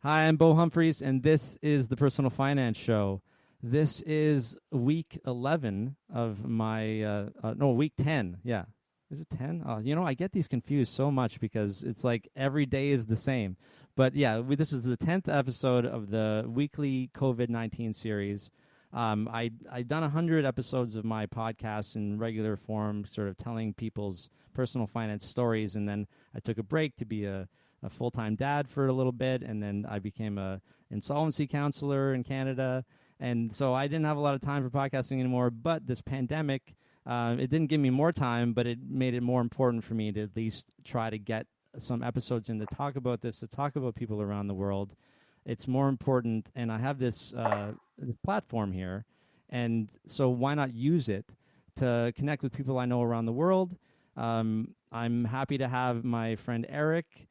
Hi, I'm Bo Humphreys, and this is the Personal Finance Show. This is week 11 of my, no, week 10. Yeah. Is it 10? I get these confused so much because it's like every day is the same. But yeah, this is the 10th episode of the weekly COVID-19 series. I've done 100 episodes of my podcast in regular form, sort of telling people's personal finance stories, and then I took a break to be a full-time dad for a little bit, and then I became a insolvency counselor in Canada, and so I didn't have a lot of time for podcasting anymore. But this pandemic, it didn't give me more time, but it made it more important for me to at least try to get some episodes in to talk about this, to talk about people around the world. It's more important, and I have this platform here, and so why not use it to connect with people I know around the world? I'm happy to have my friend Eric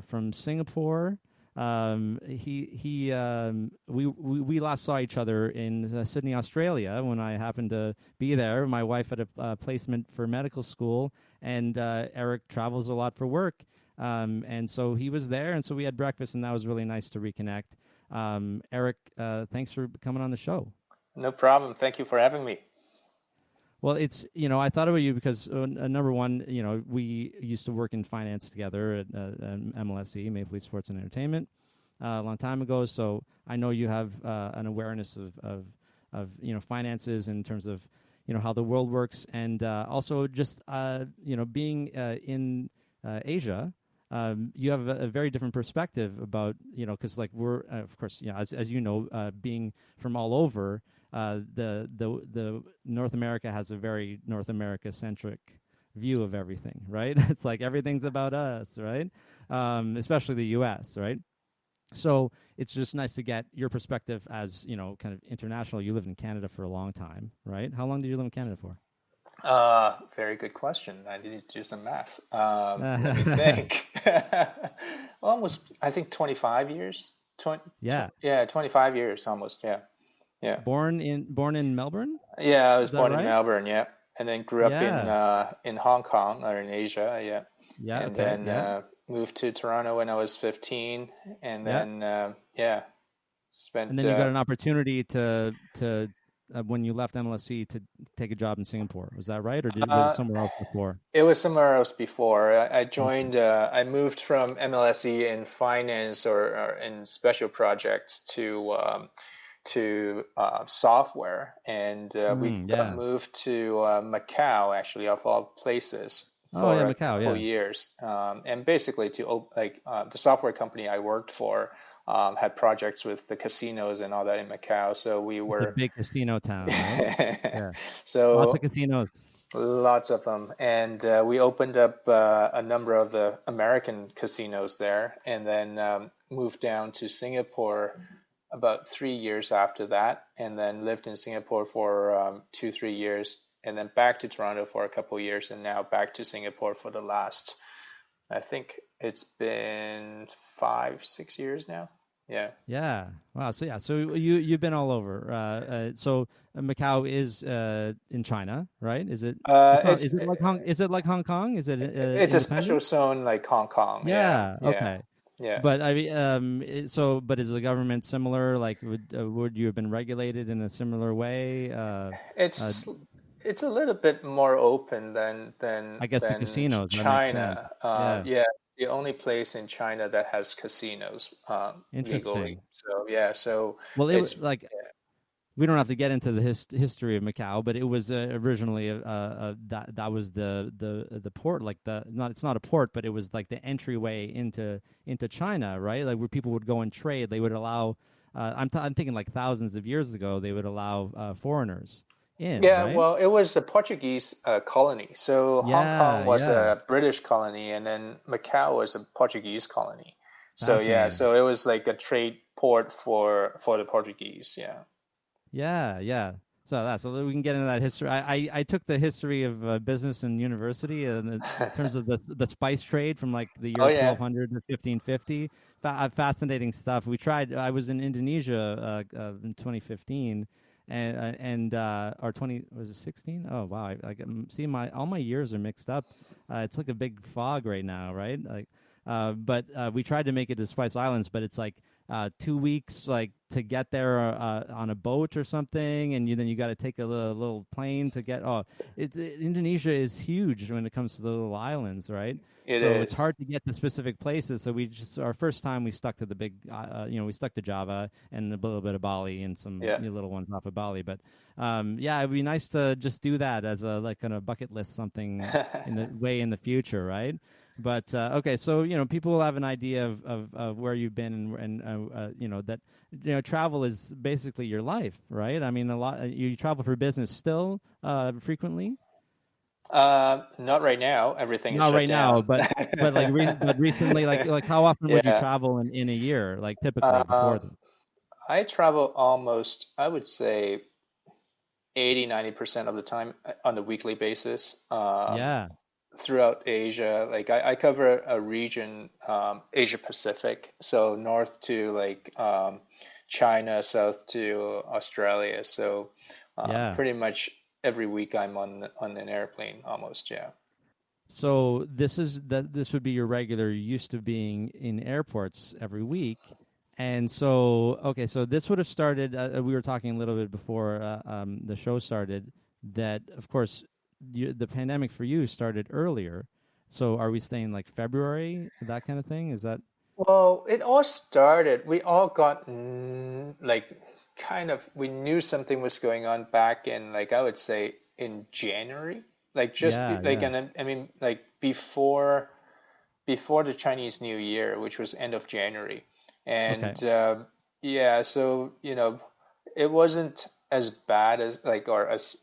from Singapore. We last saw each other in Sydney, Australia, when I happened to be there. My wife had a placement for medical school, and Eric travels a lot for work, and so he was there, and so we had breakfast, and that was really nice to reconnect. Eric, thanks for coming on the show. No problem. Thank you for having me. Well, I thought about you because number one, we used to work in finance together at MLSE, Maple Leaf Sports and Entertainment, a long time ago. So I know you have an awareness of finances in terms of how the world works, and also just being in Asia. You have a very different perspective about because like we're of course as you know, being from all over. The North America has a very North America centric view of everything, right? It's like everything's about us, right? Especially the U.S., right? So it's just nice to get your perspective as kind of international. You lived in Canada for a long time, right? How long did you live in Canada for? Very good question. I need to do some math. Let me think. Almost, I think 25 years. 20, Yeah, yeah, 25 years almost. Yeah, yeah, born in Melbourne, yeah. I is was that born in right? Melbourne. Yeah, and then grew up Yeah, in Hong Kong or in Asia. Yeah, yeah, and okay, then yeah, moved to Toronto when I was 15, and yeah. then yeah, And spent then you got an opportunity to when you left MLSC to take a job in Singapore. Was that right, or was it uh, somewhere else before? It was somewhere else before. I Okay. joined, I moved from MLSE in finance or in special projects to software, and we got Yeah. moved to Macau, actually, of all places, Oh for yeah, a Macau. couple Yeah. years. And basically, the software company I worked for had projects with the casinos and all that in Macau. So we It's a were, big casino town, right? Yeah. Lots of so casinos. lots of them. And we opened up a number of the American casinos there, and then moved down to Singapore about 3 years after that, and then lived in Singapore for 2, 3 years, and then back to Toronto for a couple of years, and now back to Singapore for the last, I think it's been 5, 6 years now. Yeah. Yeah. Wow. So yeah. So you've been all over. So Macau is in China, right? Is it? Uh, It's not. it's Is it like Hong? Is it like Hong Kong? Is it it's a special independent? zone like Hong Kong. Yeah, Yeah. yeah, Okay. yeah. But I mean, but is the government similar? Like, would you have been regulated in a similar way? Uh, It's it's a little bit more open I guess the than casinos. That makes sense. China. Yeah. Yeah, the only place in China that has casinos legally. Interesting. So yeah, so Well, it was it's like we don't have to get into the history of Macau, but it was originally that was the port, like the not it's not a port, but it was like the entryway into China, right? Like where people would go and trade. They would allow. I'm thinking like thousands of years ago, they would allow foreigners in, yeah. right? Well, it was a Portuguese colony. So Hong Kong Yeah, was yeah, a British colony, and then Macau was a Portuguese colony. So yeah, fascinating. so it was like a trade port for the Portuguese. Yeah. Yeah, yeah. So we can get into that history. I took the history of business in university in terms of the spice trade from like the Oh year yeah. 1200 to 1550. Fascinating stuff. We tried. I was in Indonesia in 2015, and or 20 was it 16? Oh wow! See my all my years are mixed up. It's like a big fog right now, right? Like. But we tried to make it to Spice Islands, but it's like 2 weeks like to get there on a boat or something, and then you got to take a little plane to get. Indonesia is huge when it comes to the little islands, right? It So it's is. hard to get to specific places. So we just our first time we stuck to the big, we stuck to Java and a little bit of Bali and some Yeah. little ones off of Bali. But yeah, it'd be nice to just do that as a like kind of bucket list something in the future, right? But okay, so people will have an idea of where you've been and that travel is basically your life, right? I mean, a lot you travel for business still frequently. Not right now. Everything is Not shut right now, down. but but recently, like how often would you Yeah. travel in a year, like typically before Uh, this? I travel almost, I would say 80-90% of the time on a weekly basis. Yeah, Throughout Asia. Like I cover a region, Asia Pacific, so north to like China, south to Australia. So yeah. pretty much every week I'm on an airplane almost. Yeah. So this would be your regular. You're used to being in airports every week, and so okay. So this would have started. We were talking a little bit before the show started. That of course the pandemic for you started earlier. So are we saying like February, that kind of thing? Is that Well, it all started. We all got like kind of we knew something was going on back in like I would say in January. Like just yeah, like yeah. and I mean like before the Chinese New Year, which was end of January. Okay, And yeah, so, it wasn't as bad as like, or as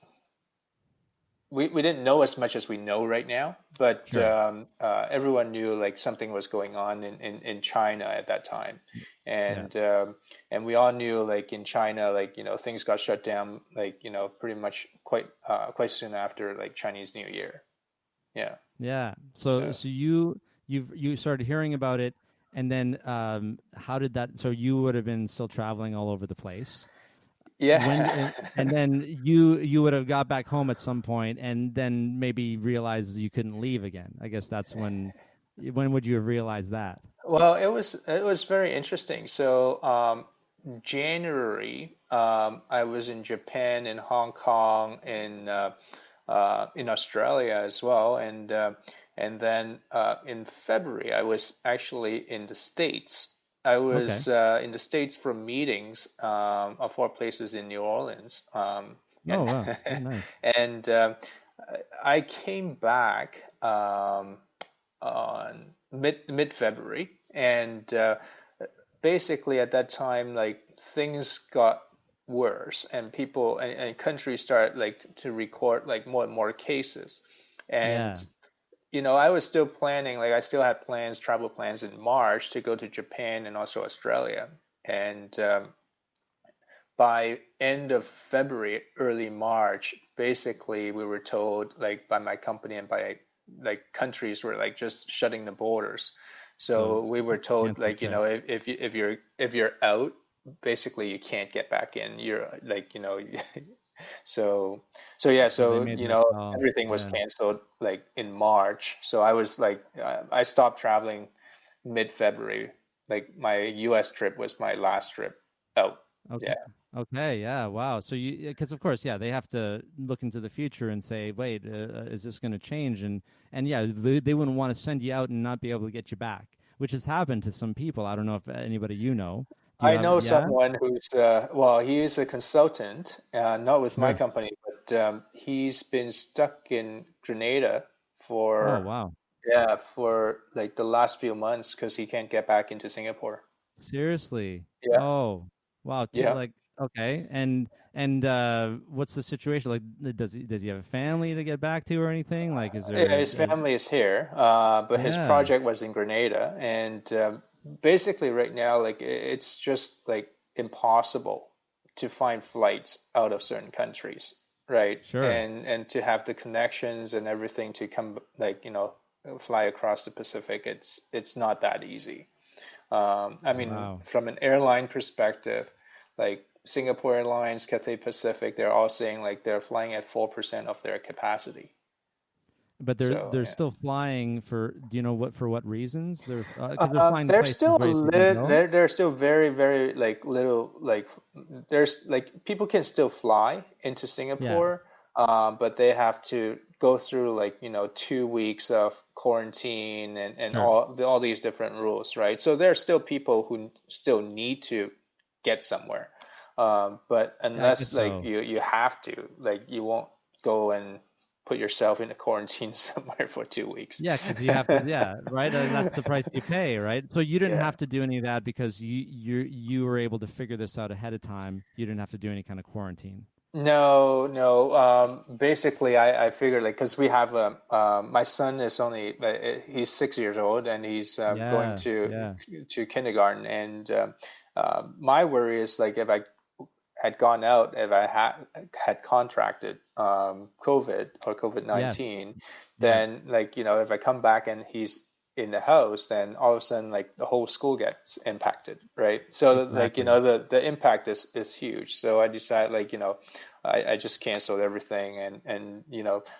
we didn't know as much as we know right now, but sure. everyone knew like something was going on in China at that time. Yeah. And we all knew like in China, like, things got shut down, like, pretty much quite soon after like Chinese New Year. Yeah. Yeah. So So. so you started hearing about it, and then how did that? So you would have been still traveling all over the place. When Yeah. and then you would have got back home at some point, and then maybe realized you couldn't leave again. I guess that's when. When would you have realized that? Well, it was very interesting. So January, I was in Japan, in Hong Kong, in Australia as well, and then in February, I was actually in the States. I Okay. was in the States for meetings of all places in New Orleans, and Oh wow. Very nice. and I came back. On mid February, and basically at that time, like things got worse, and people and countries started like to record like more and more cases, and Yeah. I was still planning, like I still had plans, travel plans in March to go to Japan and also Australia, and by end of February, early March, basically we were told like by my company and by like countries were like just shutting the borders. So So we were told cancel like, trips. if you're out, basically you can't get back in. You're like, so yeah, So they so made that call. everything was Yeah. canceled like in March. So I was like I stopped traveling mid-February. Like my US trip was my last trip out. Okay. Yeah. Okay. Yeah. Wow. So because of course, yeah, they have to look into the future and say, wait, is this going to change? And yeah, they wouldn't want to send you out and not be able to get you back, which has happened to some people. I don't know if anybody Do you I have? know Yeah. someone who's, well, he is a consultant, not with my Sure. company, but he's been stuck in Grenada Oh for, wow. yeah, for like the last few months because he can't get back into Singapore. Seriously. Yeah, Oh wow. yeah. Like okay. And what's the situation? Like, does he have a family to get back to or anything? Like, is Yeah, there? his family is here, but his Yeah. project was in Grenada, and basically right now, like it's just like impossible to find flights out of certain countries, right? Sure. And to have the connections and everything to come, like fly across the Pacific, it's not that easy. I mean, Wow. from an airline perspective, like Singapore Airlines, Cathay Pacific, they're all saying like they're flying at 4% of their capacity. but So they're yeah. still flying for. Do you know what for what reasons? They're because they're flying to They're places still where they can go. they're still very very like little like there's like people can still fly into Yeah, Singapore, but they have to go through like 2 weeks of quarantine and sure. all these different rules, right? So there are still people who still need to get somewhere, but Yeah, I guess unless like so. you have to like you won't go and put yourself in a quarantine somewhere for 2 weeks. Yeah, because you have to. Yeah, right. And that's the price you pay, right? So you didn't Yeah. have to do any of that because you were able to figure this out ahead of time. You didn't have to do any kind of quarantine. No, no. Basically, I figured like because we have my son is only he's 6 years old and he's going Yeah, yeah, to kindergarten, and my worry is like if I had gone out, if I had contracted COVID or yes, COVID-19, yeah, then like if I come back and he's in the house, then all of a sudden like the whole school gets impacted, right? So like exactly. the impact is huge. So I decided like I just canceled everything, and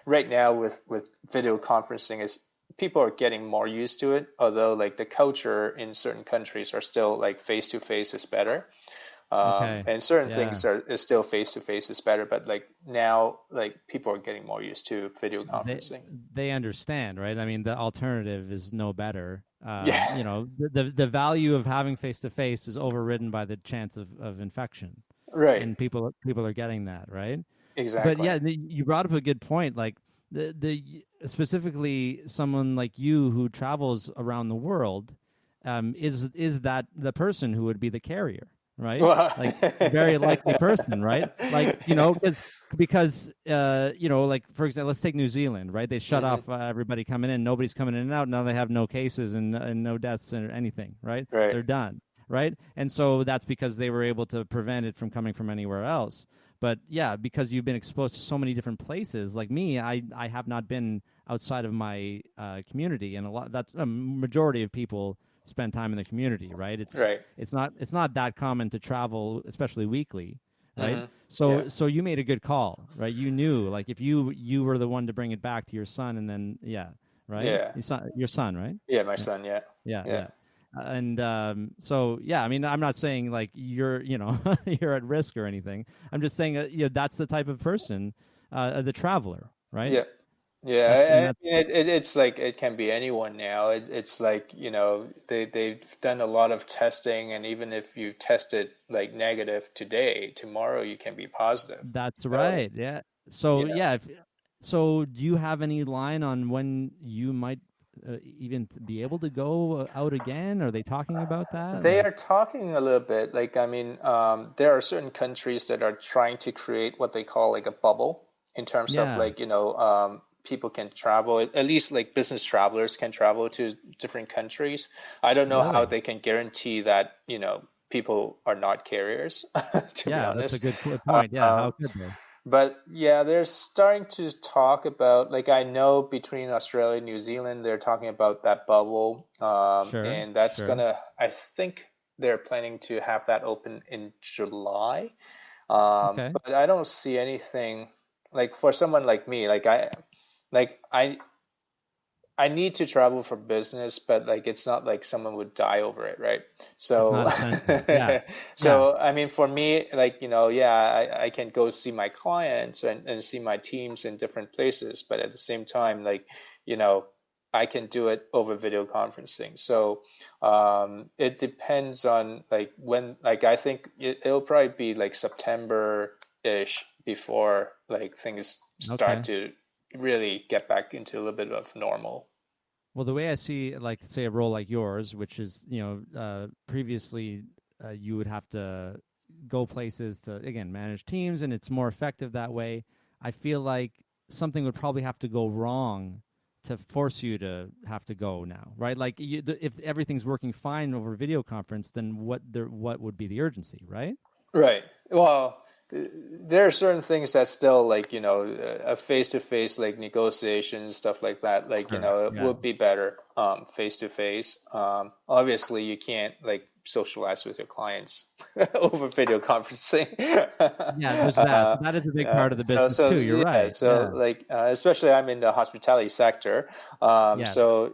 right now with video conferencing is people are getting more used to it, although like the culture in certain countries are still like face to face is better, Okay, and certain yeah. things are is still face to face is better, but like now like people are getting more used to video they conferencing. they understand, right? I mean, the alternative is no better. Yeah. The value of having face to face is overridden by the chance of infection, Right. and people are getting that, right? But Exactly. yeah, you brought up a good point. Like the specifically someone like you who travels around the world, is that the person who would be the carrier, right? Well, Like very likely person, right? Like because like for example, let's take New Zealand, right? They shut hmm off everybody coming in, nobody's coming in and out. Now they have no cases and no deaths or anything, right? right. They're done, right? And so that's because they were able to prevent it from coming from anywhere else. But yeah, because you've been exposed to so many different places, like me, I have not been outside of my community, and a lot that's a majority of people spend time in the community, right? Right. It's not that common to travel, especially weekly, right? hmm Yeah. So you made a good call, right? You knew like if you were the one to bring it back to your son, and then yeah, right? Yeah. Your son, right? Yeah. My Yeah, son. Yeah. yeah, Yeah. yeah. And so yeah, I mean, I'm not saying like you're you're at risk or anything. I'm just saying that's the type of person, the traveler, right? Yeah. Yeah, That's and that's it's like it can be anyone now. It's like, they've done a lot of testing, and even if you tested like negative today, tomorrow you can be positive. that's So, right. Yeah. So yeah, yeah, so do you have any line on when you might even be able to go out again? Are they talking about that? they Like, are talking a little bit. Like, I mean, there are certain countries that are trying to create what they call like a bubble in terms of yeah, like, people can travel, at least like business travelers can travel to different countries. I don't know how really? they can guarantee that, people are not carriers, to be Yeah, that's a honest. good point. Yeah, how Um, could they? but yeah, they're starting to talk about, like, I know between Australia and New Zealand, they're talking about that bubble. Sure, And that's sure. gonna, I think they're planning to have that open in July. Okay. But I don't see anything like for someone like me, like I need to travel for business, but like it's not like someone would die over it, right? It's So, not essential. Yeah. Yeah. so I mean, for me, like, yeah, I can go see my clients and see my teams in different places, but at the same time, like, you know, I can do it over video conferencing. So, it depends on like when, like, I think it'll probably be like September-ish before like things start Okay. to really get back into a little bit of normal. Well, the way I see, like, say, a role like yours, which is, previously you would have to go places to, again, manage teams, and it's more effective that way. I feel like something would probably have to go wrong to force you to have to go now, right? Like, if everything's working fine over video conference, then what would be the urgency, right? Right. Well, there are certain things that still like a face-to-face like negotiations, stuff like that, like Sure. it Yeah. would be better face-to-face. Obviously you can't like socialize with your clients over video conferencing. Yeah, there's that. So that is a big Yeah, part of the business so too. You're yeah, right. so Yeah. like especially I'm in the hospitality sector. Yes. So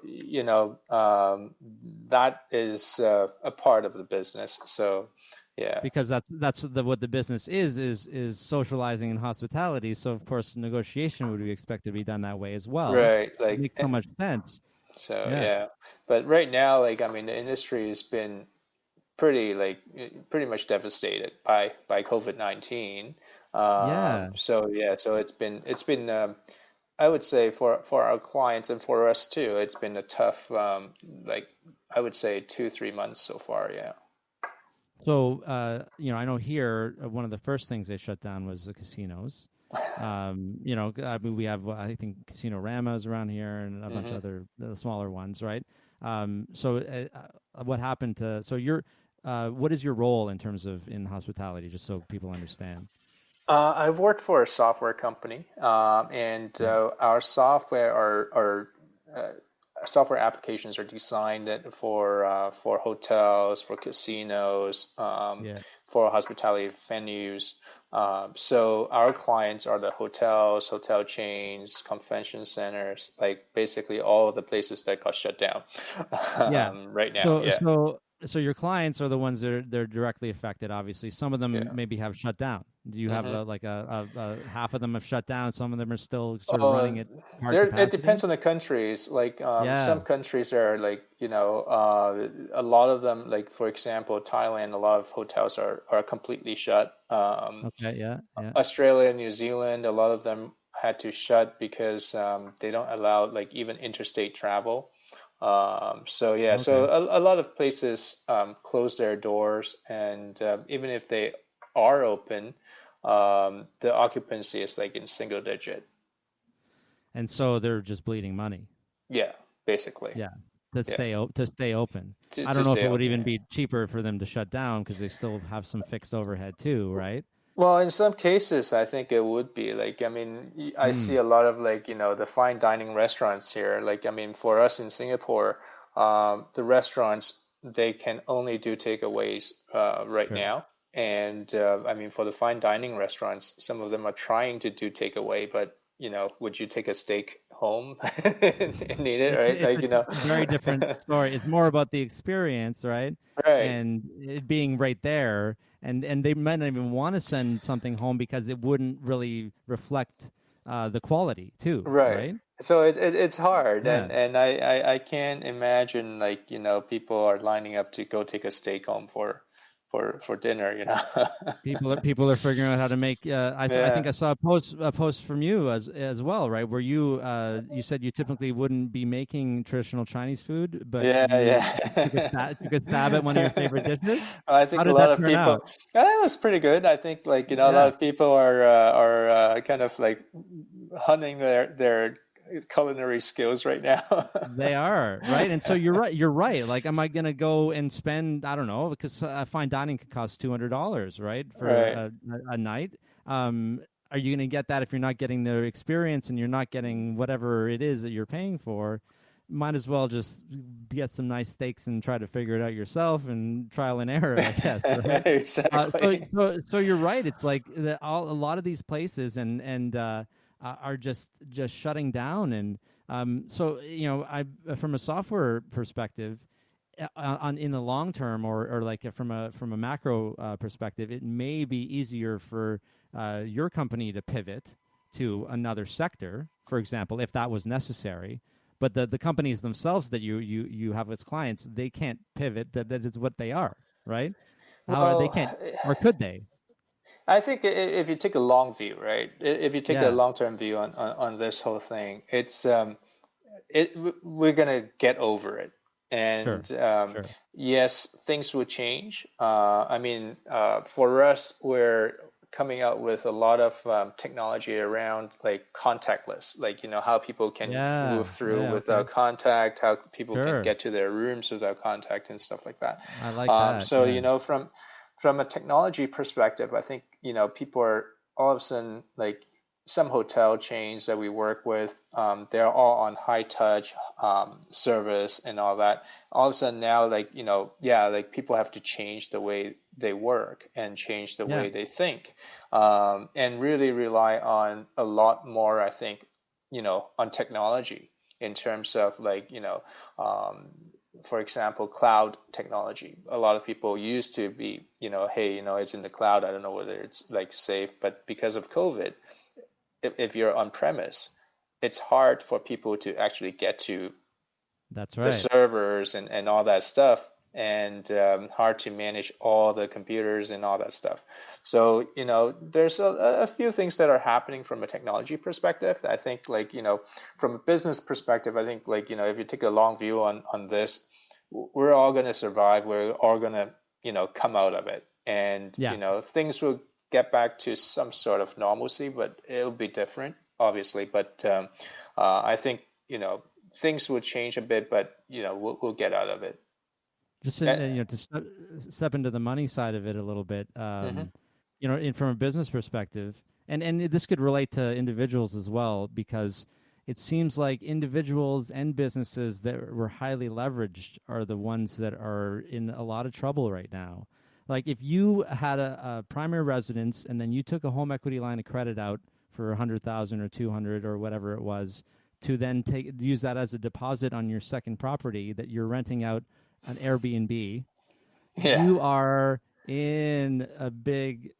that is a part of the business. So yeah. Because that's what the business is socializing and hospitality. So of course negotiation would be expected to be done that way as well. Right, It like makes so much sense. so Yeah. yeah. But right now, like I mean, the industry has been pretty much devastated by COVID-19. Yeah. So yeah, so it's been I would say for our clients and for us too, it's been a tough like I would say 2-3 months so far. Yeah. So, I know here one of the first things they shut down was the casinos. I mean, we have I think Casino Rama's around here and a bunch of hmm other smaller ones, right? So, what happened to? So, what is your role in terms of in hospitality, just so people understand? I've worked for a software company, and Yeah, our software uh, software applications are designed for hotels, for casinos, yeah. for hospitality venues. So our clients are the hotels, hotel chains, convention centers, like basically all of the places that got shut down Yeah. right now. So Yeah. so so your clients are the ones that they're directly affected. Obviously, some of them Yeah. maybe have shut down. Do you have hmm half of them have shut down? Some of them are still sort of Uh, running at hard there it depends capacity. on the countries. Like some Yeah. countries are like a lot of them like for example Thailand, a lot of hotels are completely shut. Okay. Yeah. Yeah. Australia, New Zealand, a lot of them had to shut because they don't allow like even interstate travel. So yeah, so Okay. a lot of places close their doors, and even if they are open, the occupancy is like in single digit. And so they're just bleeding money. Yeah, basically. Yeah. Yeah, To stay open. I to don't know if stay it would open. even Yeah. be cheaper for them to shut down because they still have some fixed overhead too, right? Well, in some cases, I think it would be like, I mean, I see Hmm. a lot of like, the fine dining restaurants here. Like, I mean, for us in Singapore, the restaurants, they can only do takeaways right Sure. now. And I mean, for the fine dining restaurants, some of them are trying to do takeaway, but, would you take a steak home and eat it, right? It's Like, a very different story. It's more about the experience, right? right. And it being right there, and they might not even want to send something home because it wouldn't really reflect the quality too, Right. right? So it's hard, Yeah. and I can't imagine like people are lining up to go take a steak home for dinner, People are figuring out how to make. I think Yeah, I saw a post from you as well, right? Where you said you typically wouldn't be making traditional Chinese food, but yeah, you yeah. took a stab at one of your favorite dishes. I How think a did lot that of turn people. out? It was pretty good. I think like a lot Yeah. of people are kind of like hunting their culinary skills right now. They are, right? And so you're right. You're right. Like, am I going to go and spend, I don't know, because fine dining could cost $200, right, for Right. a night. Are you going to get that if you're not getting the experience and you're not getting whatever it is that you're paying for? Might as well just get some nice steaks and try to figure it out yourself and trial and error, I guess, right? Exactly. So you're right. It's like a lot of these places are just shutting down, and so I from a software perspective, on in the long term, or like from a macro perspective, it may be easier for your company to pivot to another sector, for example, if that was necessary. But the companies themselves that you have as clients, they can't pivot. That is what they are, right? How they Well, can't, or could they? I think if you take a long view, right? If you take a Yeah, long-term view on this whole thing, we're gonna get over it. sure, And sure. yes, things will change. I mean, for us, we're coming out with a lot of technology around like contactless, like how people can move Yeah, through yeah, okay, without contact, how people can sure. get to their rooms without contact, and stuff like that. I like that. So Yeah, from a technology perspective, I think, people are all of a sudden like some hotel chains that we work with, they're all on high touch service and all that. All of a sudden now, like, yeah, like people have to change the way they work and change the Yeah, way they think, and really rely on a lot more, I think, on technology in terms of like, um, for example, cloud technology. A lot of people used to be, hey, it's in the cloud. I don't know whether it's like safe, but because of COVID, if you're on premise, it's hard for people to actually get to that's the right. servers and all that stuff, and hard to manage all the computers and all that stuff. So, there's a few things that are happening from a technology perspective. I think, like, from a business perspective, I think, like, if you take a long view on this, we're all going to survive. We're all going to, come out of it. And, Yeah. things will get back to some sort of normalcy, but it'll be different, obviously. But I think, things will change a bit, but we'll get out of it. Just Uh, to step into the money side of it a little bit, mhm. from a business perspective, and this could relate to individuals as well, because it seems like individuals and businesses that were highly leveraged are the ones that are in a lot of trouble right now. Like if you had a primary residence and then you took a home equity line of credit out for 100,000 or 200 or whatever it was, to then use that as a deposit on your second property that you're renting out an Airbnb, Yeah, you are in a big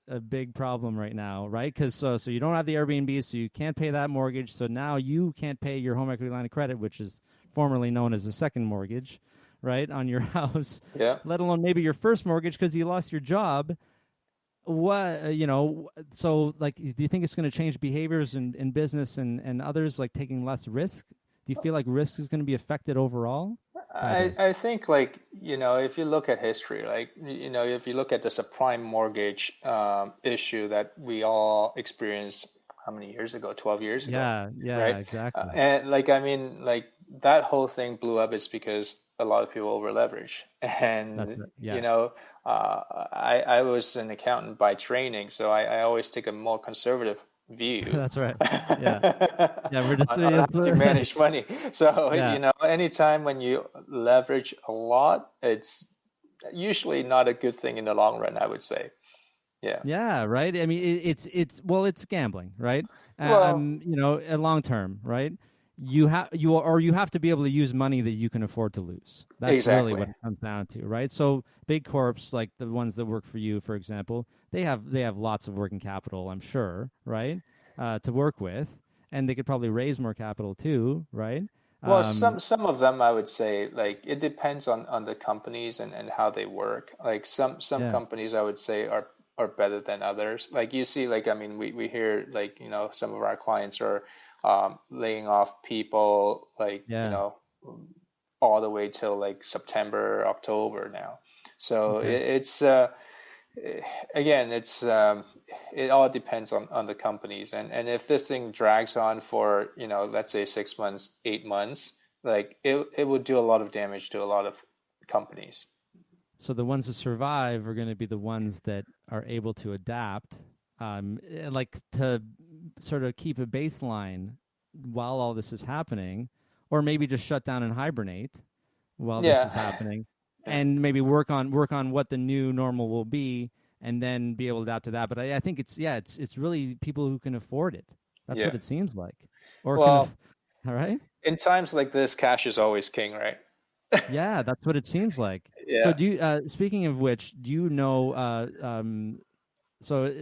problem right now, right? Because so you don't have the Airbnb, so you can't pay that mortgage. So now you can't pay your home equity line of credit, which is formerly known as a second mortgage, right, on your house. yeah. Let alone maybe your first mortgage because you lost your job. What so like, do you think it's going to change behaviors in business and others, like taking less risk? Do you feel like risk is going to be affected overall by I this? think, like, if you look at history, like, if you look at the subprime mortgage issue that we all experienced how many years ago? 12 years ago, Yeah, yeah, right? exactly. And like, I mean, like that whole thing blew up is because a lot of people over leverage. That's And, right. Yeah, I was an accountant by training, so I always take a more conservative view that's right. Yeah, on, yeah. We're just on how to manage money. So, yeah, anytime when you leverage a lot, it's usually not a good thing in the long run, I would say. Yeah. yeah. Right. I mean, it's well, it's gambling, right? Well, Long term, right? You have to be able to use money that you can afford to lose. That's really exactly. what it comes down to, right? So big corps, like the ones that work for you, for example, they have lots of working capital, I'm sure, right? To work with, and they could probably raise more capital too, right? Well, Um, some of them I would say, like, it depends on the companies and how they work. Like some yeah, companies I would say are better than others. Like you see, like, I mean, we hear, like, some of our clients are laying off people, like, yeah. all the way till like September, October now. So Okay. it's again, it all depends on the companies, and if this thing drags on for, let's say 6 months, 8 months, like it would do a lot of damage to a lot of companies. So the ones that survive are going to be the ones that are able to adapt, like to sort of keep a baseline while all this is happening, or maybe just shut down and hibernate while this is Yeah, happening, yeah, and maybe work on what the new normal will be, and then be able to adapt to that. But I think it's really people who can afford it. That's yeah. what it seems like, or can. Well, All right. in times like this, cash is always king, right? Yeah, that's what it seems like. So Yeah. do you, speaking of which, do you know, so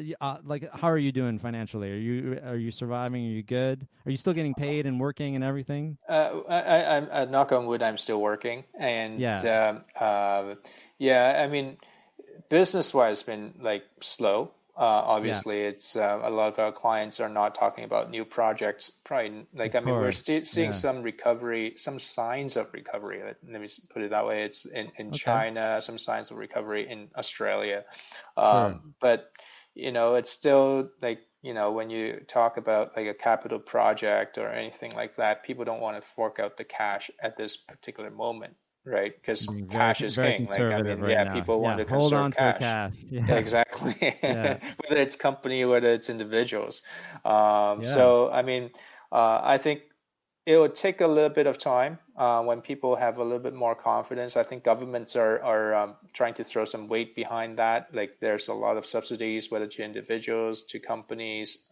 like, how are you doing financially? Are you surviving? Are you good? Are you still getting paid and working and everything? I'm knock on wood, I'm still working, and Yeah, yeah, I mean, business wise, been like slow. yeah, Obviously, it's a lot of our clients are not talking about new projects. Probably, like, of I mean, we're course. still seeing Yeah. some recovery, some signs of recovery. Let me put it that way. It's in Okay. China, some signs of recovery in Australia, Sure. but it's still like, when you talk about like a capital project or anything like that, people don't want to fork out the cash at this particular moment, right? Because Being very cash is very king. Like, I conservative mean, right yeah, now. people want Yeah, to hold conserve on to the cash. cash. Yeah, Yeah, exactly. yeah, Whether it's company, whether it's individuals. yeah. So, I mean, I think it would take a little bit of time when people have a little bit more confidence. I think governments are trying to throw some weight behind that. Like there's a lot of subsidies, whether to individuals, to companies,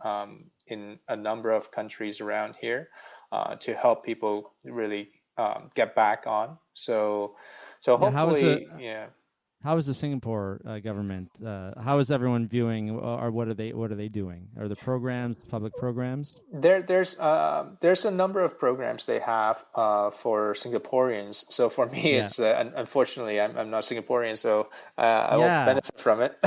in a number of countries around here, to help people really get back on. So Yeah, hopefully, yeah. how is the Singapore government? How is everyone viewing, or what are they doing? Are the programs public programs? There's a number of programs they have for Singaporeans. So for me, Yeah, it's unfortunately I'm not Singaporean, so I won't yeah. benefit from it.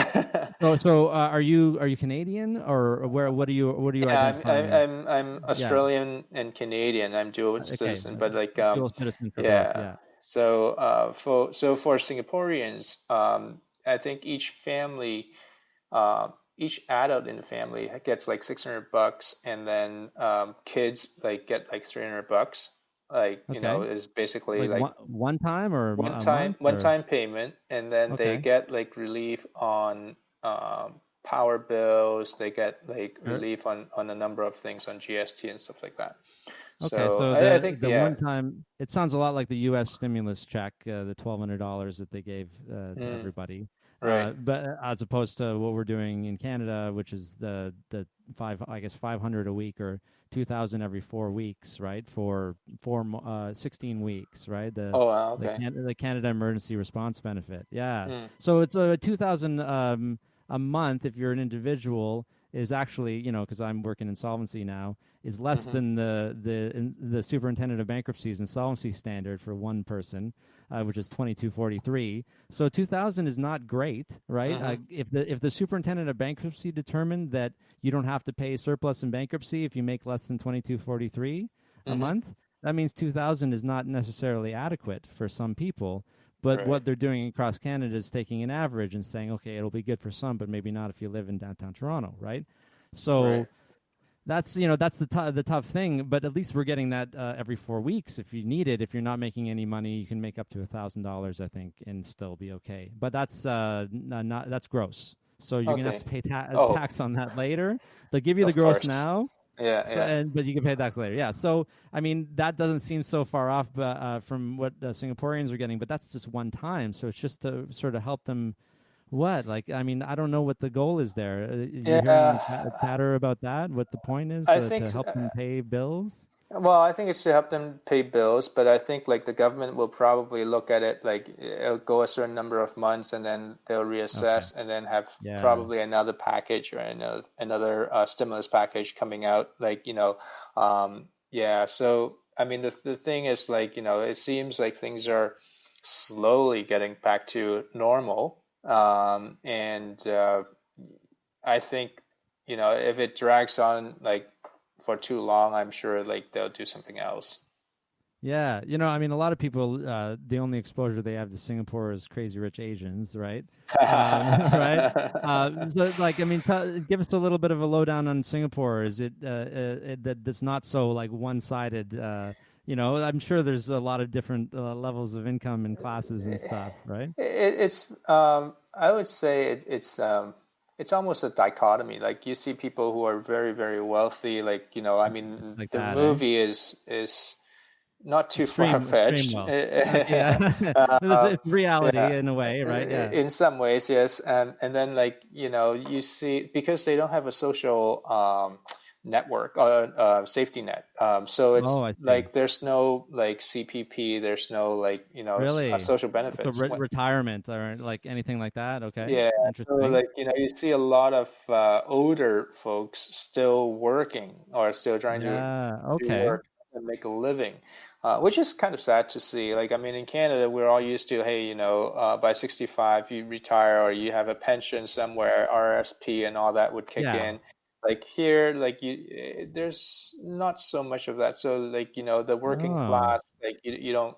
So are you Canadian, or where what are you Yeah, I'm identifying as? I'm I'm Yeah. Australian and Canadian. I'm dual Okay. citizen, but like Dual citizen for both. yeah. Yeah. So for Singaporeans, I think each adult in the family gets like $600, and then kids like get like $300. Like, Okay. is basically Like like one time or one a time month one or time payment, and then they okay. get like relief on power bills. They get like Sure. relief on a number of things on GST and stuff like that. Okay, So so I the think, the yeah. one time it sounds a lot like the U.S. stimulus check, the $1,200 that they gave to Mm, everybody, right. but as opposed to what we're doing in Canada, which is the five, I guess 500 a week or 2,000 every 4 weeks, right? For 16 weeks, right? Oh, wow, okay. The Canada Emergency Response Benefit, yeah. Mm, So it's 2,000 a month if you're an individual is actually, because I'm working insolvency now, is less mm-hmm, than the superintendent of bankruptcy's insolvency standard for one person, which is 2243. So 2000 is not great, right? mm-hmm, If the superintendent of bankruptcy determined that you don't have to pay surplus in bankruptcy if you make less than 2243 a mm-hmm, month, that means 2000 is not necessarily adequate for some people. But right, what they're doing across Canada is taking an average and saying, okay, it'll be good for some, but maybe not if you live in downtown Toronto, right? right. So that's the tough thing, but at least we're getting that every 4 weeks if you need it. If you're not making any money, you can make up to $1,000, I think, and still be okay. But that's not that's gross. So you're gonna have Okay. to pay Oh, tax on that later. They'll give you the of gross course. now, Yeah, so yeah. but you can pay tax later. Yeah. So I mean that doesn't seem so far off, from what Singaporeans are getting, but that's just one time. So it's just to sort of help them. What? Like, I mean, I don't know what the goal is there. You hearing any Yeah, chatter about that? What the point is, I to think, help them pay bills? well, I think it's to help them pay bills, but I think like the government will probably look at it like it'll go a certain number of months, and then they'll Okay. reassess, and then have Yeah. probably another package, or another stimulus package coming out. Like, yeah. So I mean, the thing is, like, it seems like things are slowly getting back to normal, and I think, if it drags on like for too long, I'm sure like they'll do something else. Yeah. I mean, a lot of people, the only exposure they have to Singapore is Crazy Rich Asians, right? Right. So, like, I mean, give us a little bit of a lowdown on Singapore. Is that's not so like one-sided? I'm sure there's a lot of different levels of income and classes and stuff, right? It's I would say it's almost a dichotomy. Like you see people who are very, very wealthy. Like, I It's mean, like the that, eh? movie is not too Extreme far-fetched. wealth. Okay, yeah. It's reality Yeah, in a way, right? Yeah. in some ways, yes. And then, like, you see, because they don't have a social network or safety net. So Oh, it's I see. like there's no like CPP, there's no like, Really? social So benefits. retirement or like anything like that? Okay, Yeah, so interesting. like, you see a lot of older folks still working, or still trying to Yeah. do Okay. work and make a living, which is kind of sad to see. Like, I mean, in Canada, we're all used to, hey, by 65 you retire, or you have a pension somewhere, RSP and all that would kick Yeah. in. Like here, like there's not so much of that. So like, the working Oh, class, like you don't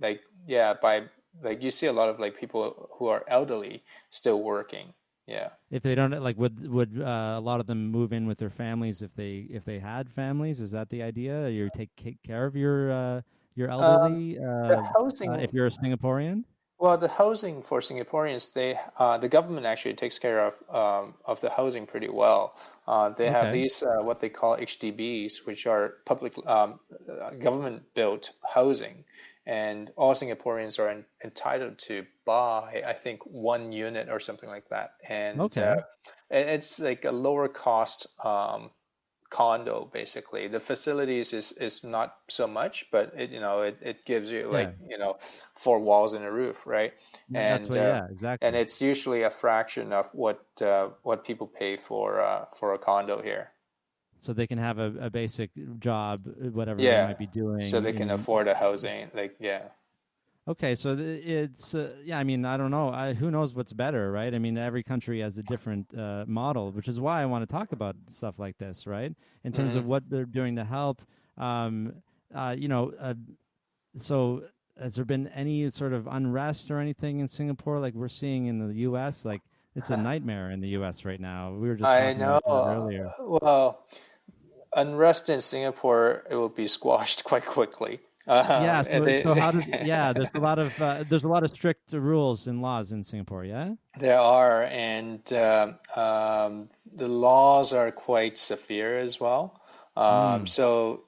like, yeah, by like you see a lot of like people who are elderly still working. Yeah. if they don't like, would a lot of them move in with their families if they had families? Is that the idea? You take care of you're Um, elderly, the housing, if you're a Singaporean? well, the housing for Singaporeans, the government actually takes care of the housing pretty well. They have Okay. these what they call HDBs, which are public government built housing, and all Singaporeans are entitled to buy, I think, one unit or something like that, and Okay. it's like a lower cost condo basically. The facilities is not so much, but it gives you Yeah. like four walls and a roof, right? That's And what, yeah, and exactly. it's usually a fraction of what people pay for a condo here. So they can have a basic job, whatever they Yeah, might be so doing they can in. afford a housing. Like yeah. Okay, so it's yeah. I mean, I don't know. Who knows what's better, right? I mean, every country has a different model, which is why I want to talk about stuff like this, right? In terms Hmm. of what they're doing to help. Um, you know, so has there been any sort of unrest or anything in Singapore like we're seeing in the U.S.? Like it's a nightmare in the U.S. right now. We were just I talking know. about that earlier. Well, unrest in Singapore, it will be squashed quite quickly. Yeah. And So how does yeah? There's a lot of strict rules and laws in Singapore. Yeah. there are, and the laws are quite severe as well. Mm. So,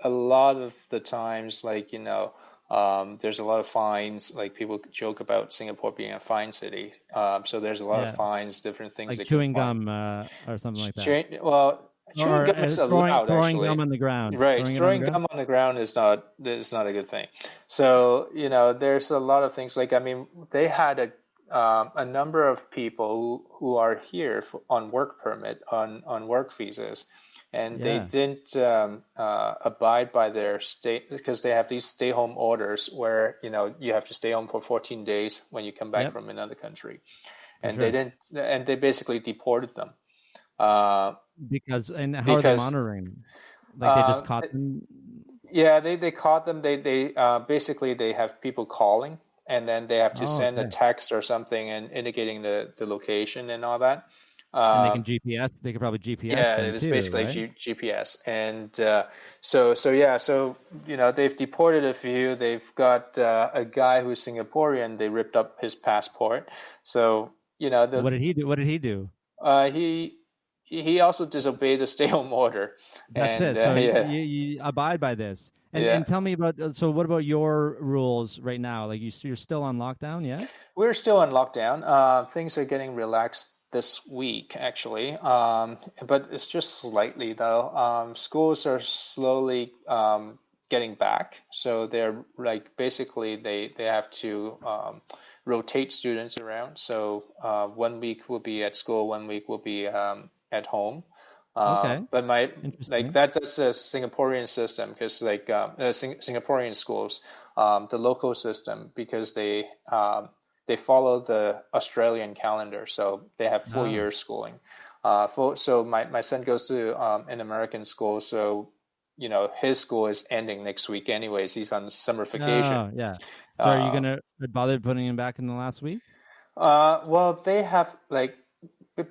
a lot of the times, like, there's a lot of fines. Like, people joke about Singapore being a fine city. So, there's a lot of Yeah. fines, different things Like they can chewing find. gum or something like that, Well, chewing or gum is throwing allowed throwing actually. gum on the ground, Right, throwing it on the throwing ground. gum on the ground is not a good thing. So, there's a lot of things like I mean, they had a number of people who are here on work permit on work visas, and they Yeah. didn't abide by their state because they have these stay home orders where you have to stay home for 14 days when you come back Yep. from another country, For and they sure. didn't, and they basically deported them uh, Because and how are they because monitoring? Like they just uh, caught them. yeah, they caught them. They basically they have people calling, and then they have to Oh, send a okay. text or something and indicating the location and all that. And they can Um, GPS. They could probably GPS yeah, it them was too, basically right? GPS, and so yeah, so they've deported a few. They've got a guy who's Singaporean. They ripped up his passport. So What the did he do? What did he do? uh, he he also disobeyed the stay home order, That's and it. So yeah. you abide by this. Yeah. And tell me about so what about your rules right now? Like you're still on lockdown, yeah? We're still in lockdown. Things are getting relaxed this week, actually, but it's just slightly though. Schools are slowly getting back, so they're like basically they have to rotate students around. So 1 week will be at school, 1 week will be at home. Okay. But my like Interesting. that's a Singaporean system because like Singaporean schools, the local system because they follow the Australian calendar, so they have full Oh. year schooling. So my son goes to an American school, so his school is ending next week anyways. He's on summer vacation. Oh, yeah. So are you Uh, gonna bother putting him back in the last week? well, they have like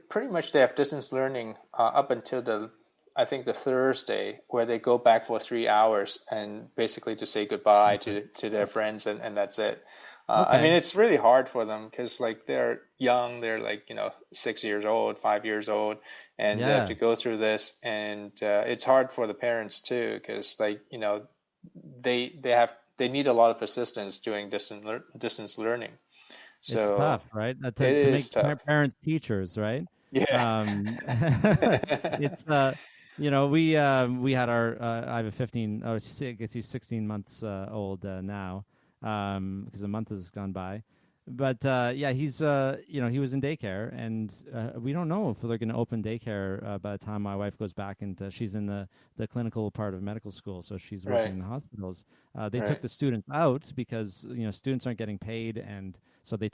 pretty much they have distance learning up until I think the Thursday where they go back for 3 hours and basically to say goodbye Okay. to their friends and that's it. I mean, Okay. it's really hard for them because like they're young, they're like 6 years old, 5 years old, and they have to Yeah. go through this, and it's hard for the parents too because like they need a lot of assistance doing distance learning. It's So tough, right? it To is make tough. parents teachers, right? Yeah. Um, it's we had our I have a 15 oh I guess he's 16 months old now because a month has gone by. But yeah, he's he was in daycare, and we don't know if they're going to open daycare by the time my wife goes back into. She's in the clinical part of medical school, so she's working Right. in the hospitals. They took Right. the students out because students aren't getting paid, and so they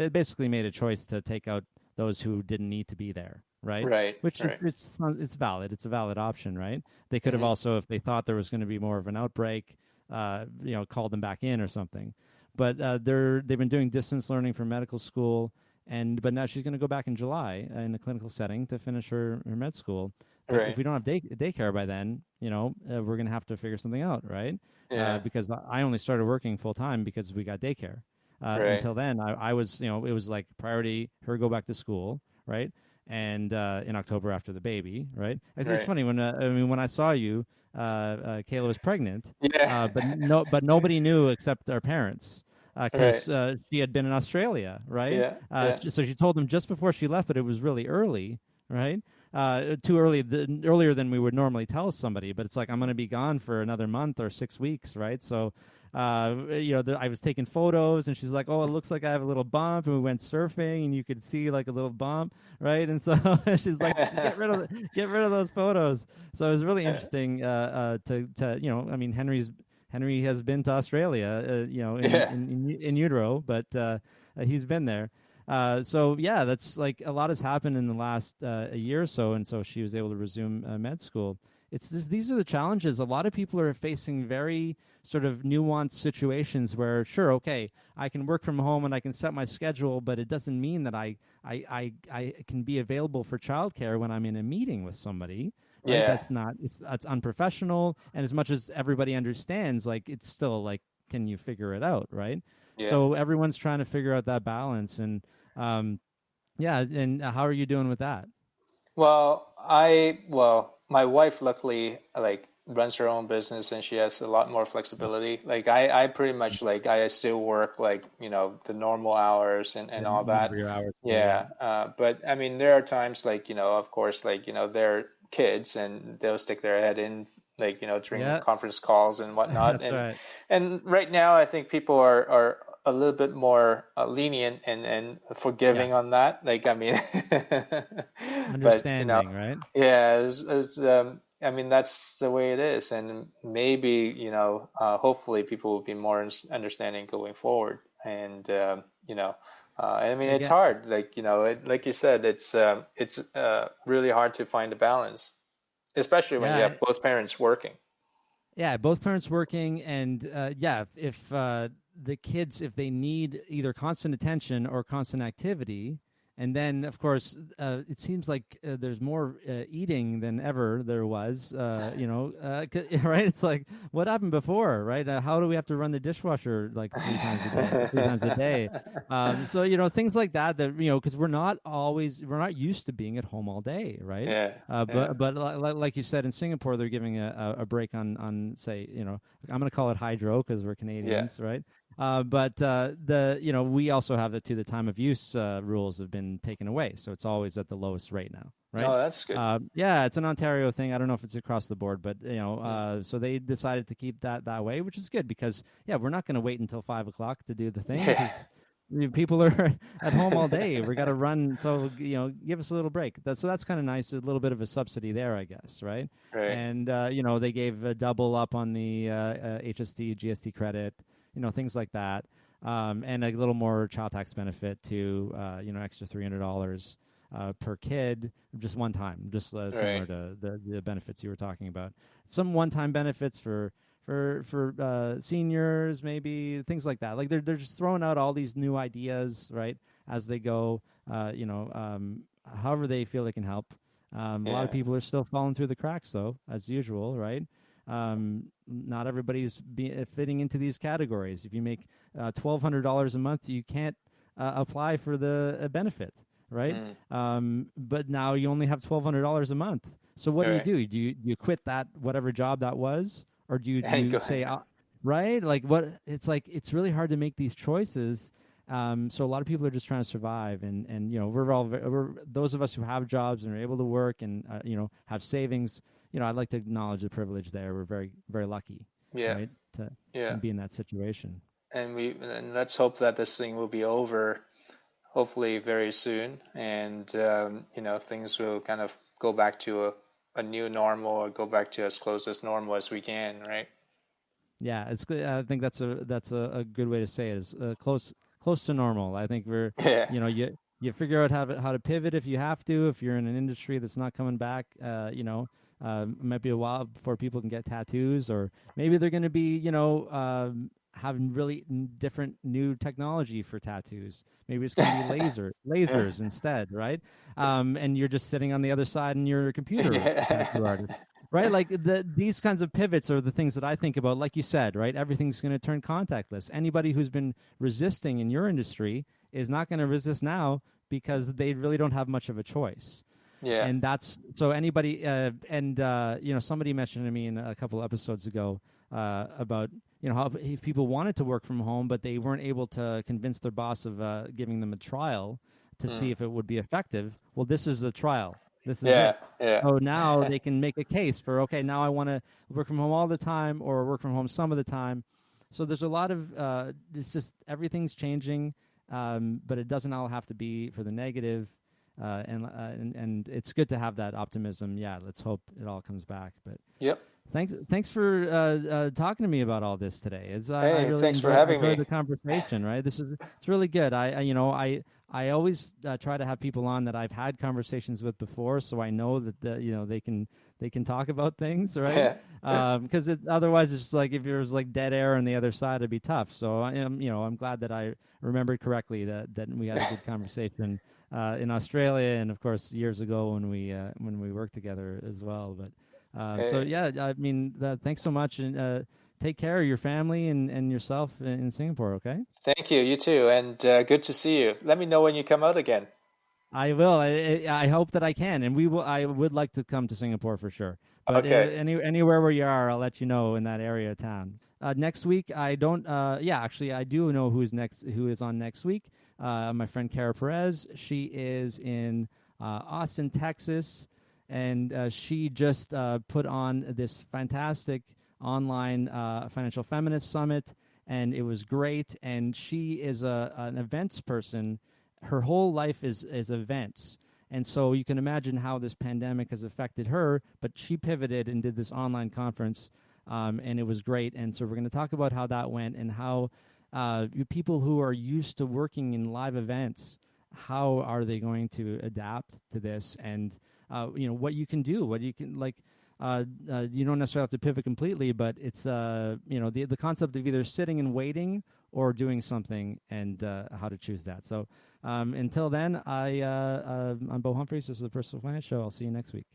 basically made a choice to take out those who didn't need to be there, right? Right. Which Right. it's valid. It's a valid option, right? They could have Hmm. also, if they thought there was going to be more of an outbreak, called them back in or something. But they've been doing distance learning for medical school, but now she's going to go back in July in a clinical setting to finish her med school. but if Right. we don't have daycare by then, we're gonna have to figure something out, right? Yeah. Because I only started working full time because we got daycare. Right. Until then, I was, it was like priority her go back to school, right? And in October after the baby, right? It's Right. funny when I mean when I saw you, Kayla was pregnant, Yeah. but nobody knew except our parents Right. because she had been in Australia, right? Yeah. Yeah. So she told them just before she left, but it was really early, right? Too early, earlier than we would normally tell somebody. But it's like I'm going to be gone for another month or 6 weeks, right? So, I was taking photos, and she's like, "Oh, it looks like I have a little bump," and we went surfing, and you could see like a little bump, right? And so she's like, get rid of those photos." So it was really interesting to I mean, Henry has been to Australia, Yeah. in utero, but he's been there. So yeah, that's like a lot has happened in the last a year or so, and so she was able to resume med school. These are the challenges. A lot of people are facing very sort of nuanced situations where, sure, okay, I can work from home and I can set my schedule, but it doesn't mean that I can be available for childcare when I'm in a meeting with somebody, right? Yeah. That's unprofessional. And as much as everybody understands, like it's still like, can you figure it out, right? Yeah. So everyone's trying to figure out that balance, and um, yeah. And how are you doing with that? My wife luckily like runs her own business and she has a lot more flexibility. Like I pretty much like I still work like, the normal hours and Yeah, all whatever that. your hours are. Yeah, Yeah. But I mean, there are times like, of course, like, they're kids and they'll stick their head in like, during yeah, conference calls and whatnot. that's right. And right now I think people are a little bit more lenient and Yeah, forgiving on that. Like, I mean, but understanding, right? yeah, I mean, that's the way it is, and maybe, hopefully people will be more understanding going forward. And I mean, it's Again, hard. Like, like you said, it's really hard to find a balance, especially when you yeah, have both parents working. yeah, both parents working, and yeah, if the kids, if they need either constant attention or constant activity, and then of course it seems like there's more eating than ever there was, right? It's like what happened before, right? How do we have to run the dishwasher like three times a day? So things like that because we're not used to being at home all day, right? Yeah, yeah, But like you said, in Singapore, they're giving a break on say, I'm going to call it hydro because we're yeah. Canadians, right? But the we also have the time of use rules have been taken away, so it's always at the lowest rate now, right? Oh, that's good. Yeah, it's an Ontario thing. I don't know if it's across the board, but Hmm. so they decided to keep that way, which is good because yeah, we're not going to wait until 5 o'clock to do the thing Yeah. because people are at home all day. We got to run, so give us a little break. That's kind of nice. A little bit of a subsidy there, I guess, right? Right. And they gave a double up on the HST, GST credit, things like that, and a little more child tax benefit to extra $300 per kid, just one time, just Right. similar to the benefits you were talking about. Some one-time benefits for seniors, maybe things like that. Like they're just throwing out all these new ideas, right, as they go. However they feel they can help. A lot of Yeah. people are still falling through the cracks, though, as usual, right? Not everybody's fitting into these categories. If you make $1,200 a month, you can't apply for the benefit, right? Mm. But now you only have $1,200 a month. So what Right. do you quit that whatever job that was, or do And you go. say, right? Like what? It's like it's really hard to make these choices. So a lot of people are just trying to survive, and we're those of us who have jobs and are able to work and have savings. I'd like to acknowledge the privilege there. We're very very lucky, Yeah. right, to Yeah. and be in that situation. And let's hope that this thing will be over hopefully very soon, and things will kind of go back to a new normal or go back to as close as normal as we can, right? Yeah, it's good. I think that's a good way to say it. Is close to normal. I think we're Yeah. you figure out how to pivot if you have to. If you're in an industry that's not coming back, it might be a while before people can get tattoos, or maybe they're going to be having really different new technology for tattoos. Maybe it's going to be lasers instead, right? And you're just sitting on the other side and you're a computer tattoo Yeah. artist, right? Like these kinds of pivots are the things that I think about. Like you said, right? Everything's going to turn contactless. Anybody who's been resisting in your industry is not going to resist now because they really don't have much of a choice. Yeah. And that's so anybody and somebody mentioned to me in a couple episodes ago about how if people wanted to work from home but they weren't able to convince their boss of giving them a trial to see Mm. if it would be effective. Well, this is the trial. This is Yeah. it. Yeah. So now they can make a case for, okay, now I want to work from home all the time or work from home some of the time. So there's a lot of it's just everything's changing, but it doesn't all have to be for the negative. And it's good to have that optimism. Yeah, let's hope it all comes back. But Yep. thanks for talking to me about all this today. I Hey, really thanks for having enjoyed me. the conversation. Right, it's really good. I always try to have people on that I've had conversations with before, so I know that they can talk about things, right? Because otherwise it's just like if there was like dead air on the other side, it'd be tough. So I'm glad that I remembered correctly that we had a good conversation in Australia, and of course years ago when we worked together as well. But so Hey, yeah, I mean, thanks so much, and take care of your family and yourself in Singapore. Okay, thank you. You too. And good to see you. Let me know when you come out again. I will. I hope that I can, and we will. I would like to come to Singapore for sure. But Okay. anywhere where you are, I'll let you know in that area of town. Next week, I don't. Yeah, actually, I do know who's next. Who is on next week? My friend Kara Perez. She is in Austin, Texas, and she just put on this fantastic online financial feminist summit, and it was great. And she is an events person. Her whole life is events. And so you can imagine how this pandemic has affected her, but she pivoted and did this online conference, and it was great. And so we're going to talk about how that went and how people who are used to working in live events, how are they going to adapt to this, and what you can do, what you can like. You don't necessarily have to pivot completely, but it's the concept of either sitting and waiting or doing something, and how to choose that. So until then, I'm Bo Humphreys. This is the Personal Finance Show. I'll see you next week.